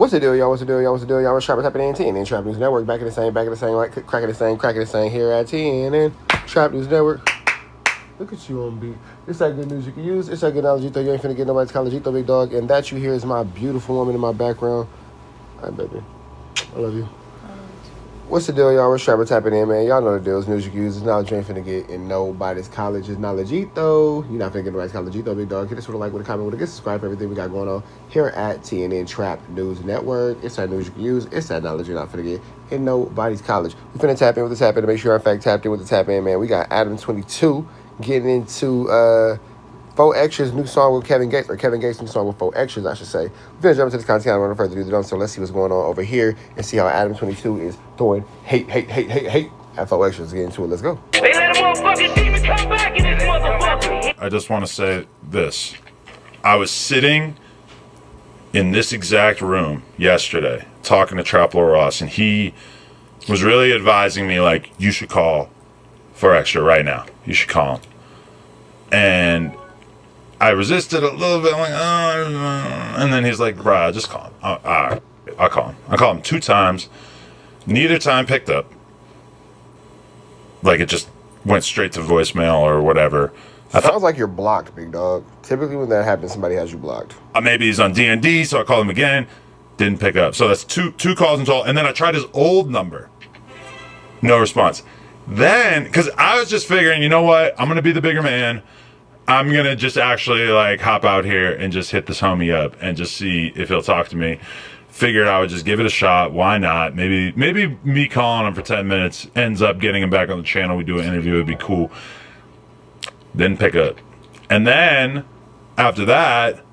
What's the deal, y'all? What's the deal, y'all? What's the deal, y'all? We're Trap Happening 10 and Trap News Network. Back in the same, like cracking the same here at 10 and Trap News Network. Look at you on beat. It's that good news you can use. It's that good knowledge you thought you ain't finna get nobody's collegito, big dog. And that you hear is my beautiful woman in my background. Hi, baby. I love you. What's the deal, y'all? We're Trap Happening, man. Y'all know the deal. It's news you can use. It's knowledge you ain't finna get in nobody's college. It's knowledgeito. You're not finna get nobody's collegito, big dog. Hit us with a like, with a comment, with a get subscribe for everything we got going on here at TNN Trap News Network. It's that news you can use. It's that knowledge you're not finna get in nobody's college. We finna tap in with the tap in to make sure you're in fact tapped in with the tap in, man. We got ADAM22 getting into 4XTRAZ new song with Kevin Gates, or Kevin Gates new song with 4XTRAZ, I should say. We're going to jump into this content without further ado, so let's see what's going on over here and see how ADAM22 is throwing hate at 4XTRAZ. Get into it. Let's go. They let a motherfucking demon come back in this motherfucker. I just want to say this. I was sitting in this exact room yesterday talking to Traplo Ross, and he was really advising me, like, you should call 4XTRAZ right now. You should call him. And I resisted a little bit, like, and then he's like, "Bruh, just call him." I'll call him. I called him 2 times. Neither time picked up. Like, it just went straight to voicemail or whatever. Sounds like you're blocked, big dog. Typically when that happens, somebody has you blocked. Maybe he's on D&D, so I called him again. Didn't pick up. So that's two calls in total. And then I tried his old number. No response. Then, because I was just figuring, you know what? I'm going to be the bigger man. I'm going to just actually, like, hop out here and just hit this homie up and just see if he'll talk to me. Figured I would just give it a shot. Why not? Maybe me calling him for 10 minutes ends up getting him back on the channel. We do an interview. It'd be cool. Didn't pick up. And then, after that...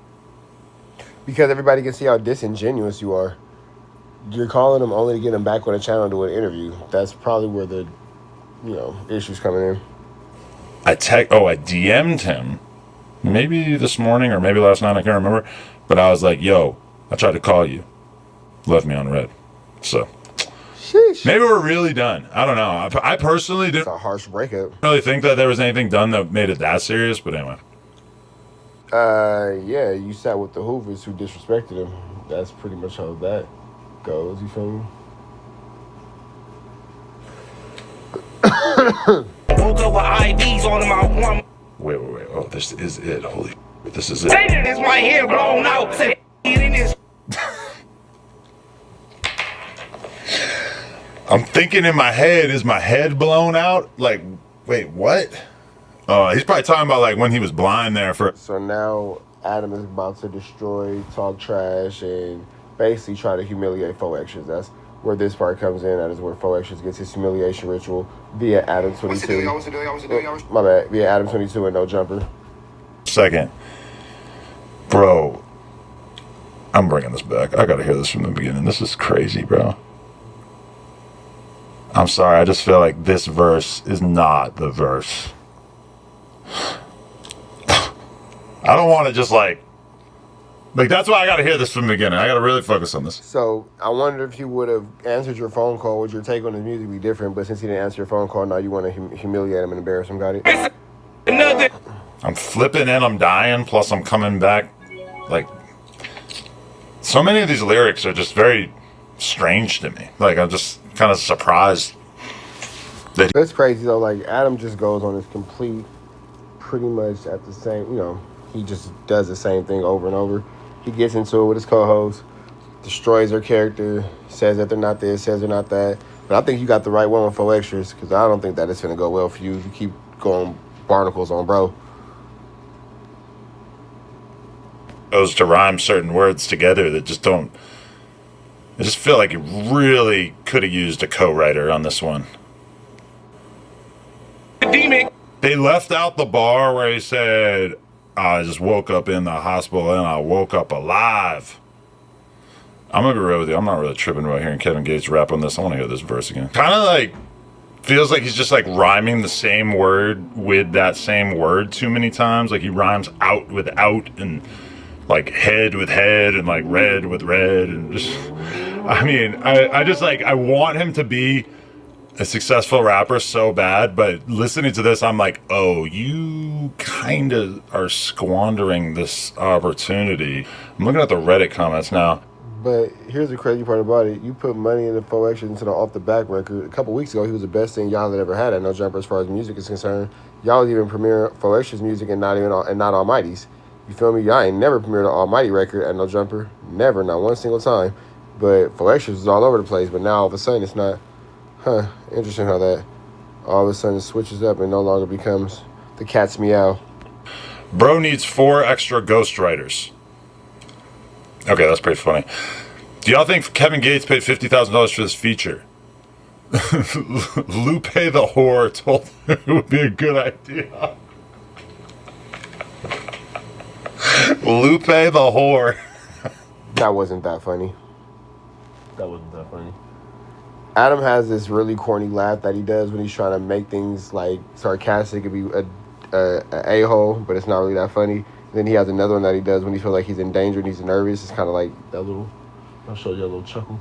Because everybody can see how disingenuous you are. You're calling him only to get him back on the channel to do an interview. That's probably where the, issues coming in. I DM'd him. Maybe this morning or maybe last night. I can't remember. But I was like, yo, I tried to call you. Left me on red. So... Sheesh. Maybe we're really done. I don't know. I personally didn't... It's a harsh breakup. Really think that there was anything done that made it that serious, but anyway. Yeah, you sat with the Hoovers who disrespected him. That's pretty much how that goes, you feel me? Woke up with IVs on my one. Wait. Oh, this is it. Holy... This is it. It's my hair blown out. Say in this. I'm thinking in my head, is my head blown out? Like, wait, what? He's probably talking about, like, when he was blind there for... So now Adam is about to destroy, talk trash, and basically try to humiliate 4XTRAZ. That's where this part comes in. That is where 4XTRAZ gets his humiliation ritual via ADAM22. What's the deal, y'all? My bad. Via ADAM22 and no jumper. Second. Bro. I'm bringing this back. I gotta hear this from the beginning. This is crazy, bro. I'm sorry, I just feel like this verse is not the verse. I don't want to just like that's why I got to hear this from the beginning. I got to really focus on this. So I wonder if you would have answered your phone call, would your take on his music be different? But since he didn't answer your phone call, now you want to humiliate him and embarrass him, got it? I'm flipping and I'm dying, plus I'm coming back. Like, so many of these lyrics are just very strange to me. Like, I'm just kind of surprised. That's crazy though. Like, Adam just goes on his complete, pretty much at the same, he just does the same thing over and over. He gets into it with his co-host, destroys their character, says that they're not this, says they're not that. But I think you got the right one with 4XTRAZ, because I don't think that it's going to go well for you if you keep going barnacles on bro. Goes to rhyme certain words together that just don't... I just feel like you really could have used a co-writer on this one. They left out the bar where he said, I just woke up in the hospital and I woke up alive. I'm going to be real with you. I'm not really tripping about hearing Kevin Gates rap on this. I want to hear this verse again. Kind of like, feels like he's just like rhyming the same word with that same word too many times. Like he rhymes out with out and like head with head and like red with red and just, I mean, I just like, I want him to be a successful rapper so bad, but listening to this, I'm like, oh, you kind of are squandering this opportunity. I'm looking at the Reddit comments now. But here's the crazy part about it. You put money in the 4XTRAZ into the Off the Back record. A couple weeks ago, he was the best thing y'all had ever had at No Jumper as far as music is concerned. Y'all was even premiering 4XTRAZ music and not Almighty's. You feel me? Y'all ain't never premiered an Almighty record at No Jumper. Never, not one single time. But 4XTRAZ was all over the place. But now all of a sudden it's not. Interesting how that all of a sudden switches up and no longer becomes the cat's meow. Bro needs 4 extra ghostwriters. Okay, that's pretty funny. Do y'all think Kevin Gates paid $50,000 for this feature? Lupe the whore told him it would be a good idea. Lupe the whore. That wasn't that funny. Adam has this really corny laugh that he does when he's trying to make things like sarcastic and be a a-hole, but it's not really that funny. Then he has another one that he does when he feels like he's in danger and he's nervous. It's kind of like that little. I'll show you a little chuckle.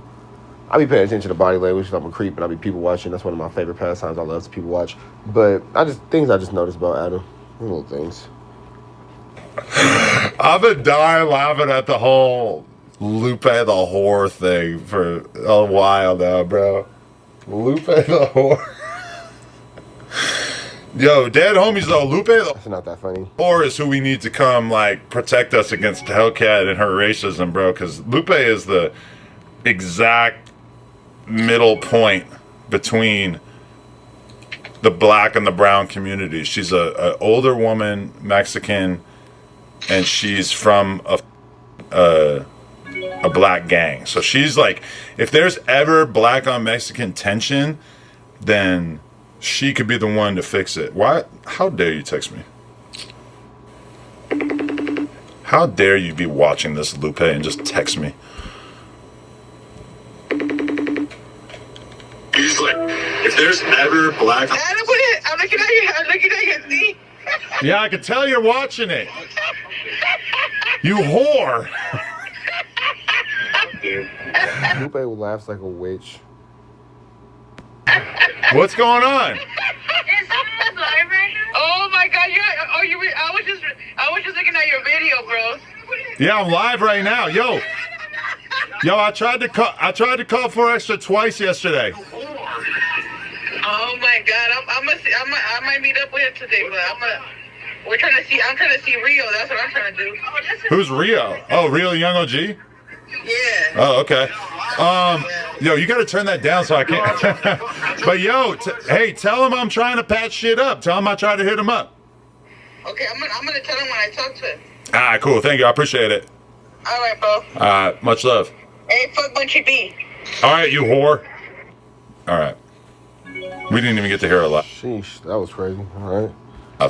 I be paying attention to body language because I'm a creep and I be people watching. That's one of my favorite pastimes. I love to people watch. But I just noticed about Adam. Little things. I've been dying laughing at the whole Lupe the whore thing for a while now, bro. Lupe the whore. Yo, dead homies though, Lupe the That's not that funny. whore is who we need to come like protect us against Hellcat and her racism, bro. Because Lupe is the exact middle point between the black and the brown communities. She's a older woman, Mexican, and she's from a black gang. So she's like, if there's ever black on Mexican tension, then she could be the one to fix it. Why? How dare you text me? How dare you be watching this, Lupe, and just text me? He's like, if there's ever black. I'm looking at you, see? Yeah, I can tell you're watching it. You whore. Lupe laughs like a witch. What's going on? Oh my God! I was just looking at your video, bro. Yeah, I'm live right now. Yo, I tried to call 4XTRAZ twice yesterday. Oh my God! I might meet up with him today, but I'm trying to see Rio. That's what I'm trying to do. Who's Rio? Oh, Rio Young OG? Yeah. Oh, okay. Yo, you gotta turn that down so I can't. But yo, hey, tell him I'm trying to patch shit up. Tell him I tried to hit him up. Okay, I'm gonna tell him when I talk to him. All right, cool. Thank you. I appreciate it. All right, bro. Much love. Hey, fuck Bunchy B. All right, you whore. All right. We didn't even get to hear a lot. Sheesh, that was crazy. All right.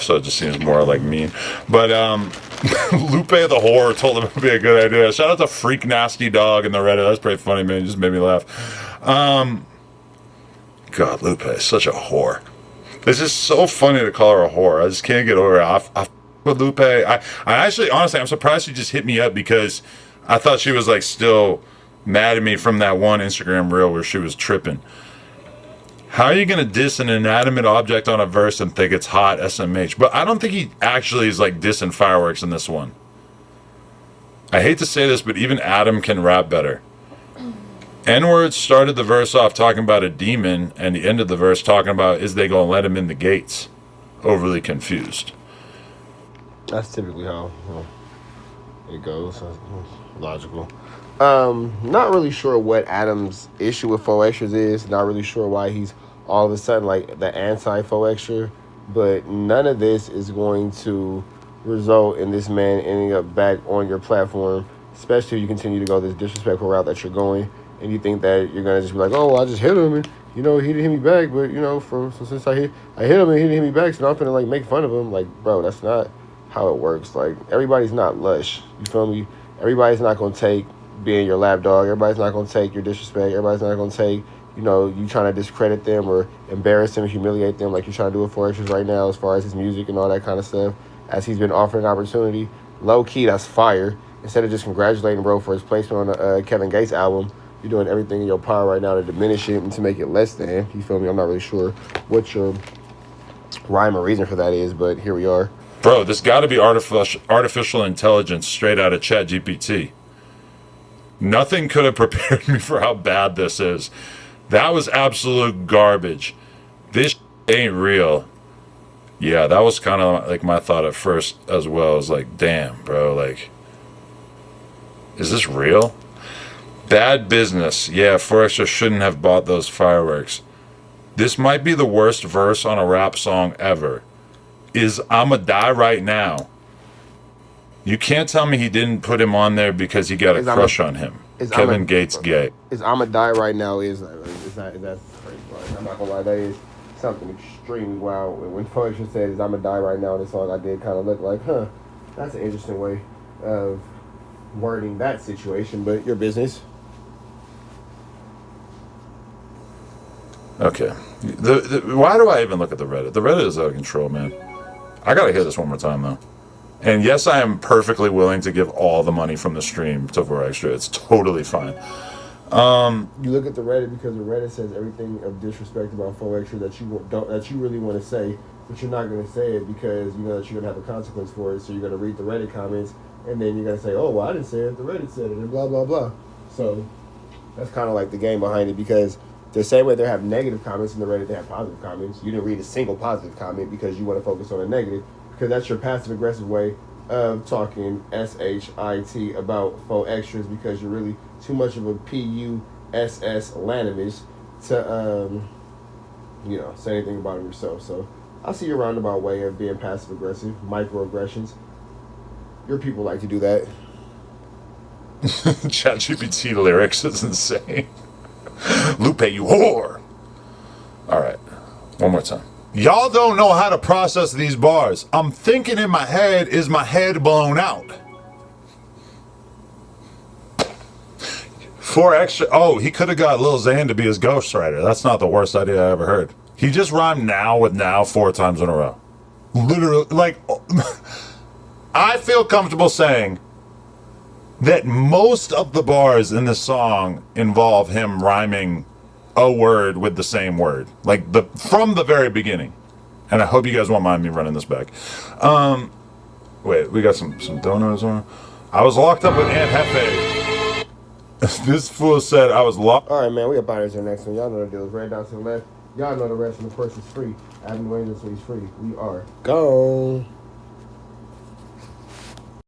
So it just seems more like mean. But Lupe the whore told him it would be a good idea. Shout out to Freak Nasty Dog in the Reddit. That's pretty funny, man. It just made me laugh. God, Lupe is such a whore. This is so funny to call her a whore. I just can't get over it. I with Lupe. I actually, honestly, I'm surprised she just hit me up because I thought she was like still mad at me from that one Instagram reel where she was tripping. How are you going to diss an inanimate object on a verse and think it's hot SMH? But I don't think he actually is like dissing Fireworks in this one. I hate to say this, but even Adam can rap better. N-Word started the verse off talking about a demon, and the end of the verse talking about is they going to let him in the gates. Overly confused. That's typically how it goes. That's logical. Not really sure what Adam's issue with 4XTRAZ is. Not really sure why he's all of a sudden like the anti-4XTRAZ. But none of this is going to result in this man ending up back on your platform, especially if you continue to go this disrespectful route that you're going, and you think that you're gonna just be like, oh, well, I just hit him, and he didn't hit me back, but since I hit him and he didn't hit me back, so now I'm gonna like make fun of him. Like, bro, that's not how it works. Like, everybody's not lush. You feel me? Everybody's not gonna take being your lap dog. Everybody's not going to take your disrespect. Everybody's not going to take, you trying to discredit them or embarrass them, humiliate them like you're trying to do with 4XTRAZ right now as far as his music and all that kind of stuff. As he's been offered an opportunity, low key, that's fire. Instead of just congratulating bro for his placement on the Kevin Gates album, you're doing everything in your power right now to diminish it and to make it less than. You feel me? I'm not really sure what your rhyme or reason for that is, but here we are. Bro, this got to be artificial intelligence straight out of ChatGPT. Nothing could have prepared me for how bad this is. That was absolute garbage. This ain't real. Yeah, that was kind of like my thought at first as well. I was like, damn, bro, like, is this real? Bad business. Yeah, 4XTRAZ shouldn't have bought those fireworks. This might be the worst verse on a rap song ever. Is I'ma die right now. You can't tell me he didn't put him on there because he got a crush on him. Kevin Gates gay. Is I'ma die right now is that's crazy. Like, I'm not gonna lie, that is something extremely wild. When 4XTRAZ said is I'ma die right now in this song, I did kind of look like, huh, that's an interesting way of wording that situation, but your business. Okay. Why do I even look at the Reddit? The Reddit is out of control, man. I gotta hear this one more time, though. And yes, I am perfectly willing to give all the money from the stream to 4XTRAZ. It's totally fine. You look at the Reddit because the Reddit says everything of disrespect about 4XTRAZ that you really want to say, but you're not going to say it because you know that you're going to have a consequence for it. So you're going to read the Reddit comments, and then you're going to say, oh, well, I didn't say it. The Reddit said it, and blah, blah, blah. So that's kind of like the game behind it, because the same way they have negative comments in the Reddit, they have positive comments. You didn't read a single positive comment because you want to focus on a negative, because that's your passive-aggressive way of talking shit about 4XTRAZ, because you're really too much of a puss lanimist to say anything about it yourself. So I see your roundabout way of being passive-aggressive, microaggressions. Your people like to do that. ChatGPT lyrics is insane. Lupe, you whore. All right, one more time. Y'all don't know how to process these bars. I'm thinking in my head, is my head blown out? 4XTRAZ. Oh, he could have got Lil Xan to be his ghostwriter. That's not the worst idea I ever heard. He just rhymed now with now 4 times in a row. Literally, like, I feel comfortable saying that most of the bars in this song involve him rhyming a word with the same word, like from the very beginning. And I hope you guys won't mind me running this back. Wait, we got some donuts on. I was locked up with Aunt Hefe. This fool said I was locked. All right, man, we got buyers in the next one. Y'all know the deal. It's right down to the left. Y'all know the rest, and of course it's free. ADAM22, so he's free. We are gone.